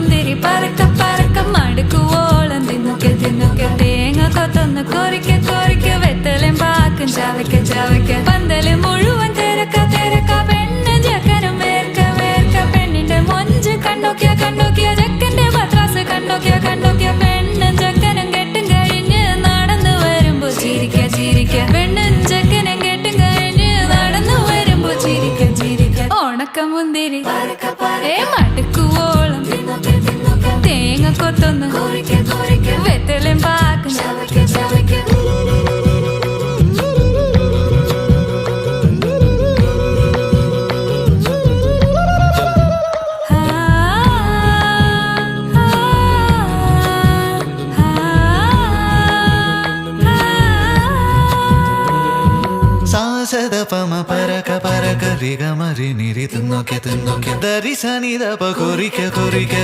മുന്തിരി പറക്ക പറക്ക മടുക്കുവോളം തിന്നൊക്കെ തിന്നൊക്കെ തേങ്ങ കൊത്തൊന്ന് കൊറിക്ക കൊറിക്ക വെത്തലും പാക്കും ചവയ്ക്ക ചവയ്ക്ക പന്തല് മുഴുവൻ തിരക്ക തിരക്ക പെണ്ണ് ചക്കനും വേർക്ക വേർക്ക പെണ്ണിന്റെ മൊഞ്ച് കണ്ടോക്കിയ കണ്ടോക്കിയ ചക്കന്റെ പത്രാസ് കണ്ടോക്കിയ കണ്ടോക്കിയ പെണ്ണും ചക്കനും കെട്ടും കഴിഞ്ഞ് നടന്നു വരുമ്പോ ചിരിക്ക ചിരിക്ക പെണ്ണും ചക്കനും കെട്ടും കഴിഞ്ഞ് നടന്നു വരുമ്പോ ചിരിക്ക ചിരിക്ക ഉണക്ക മുന്തിരി മടുക്കുവോളം തേങ്ങ കൊത്തൊന്ന് വെത്തലും പാക്കും സാസദപമ പരക പരക റിഗ മരി നിരി തിന്നൊക്കെ തിന്നൊക്കെ ദരി സനി ദപ കൊറിക്ക കൊറിക്ക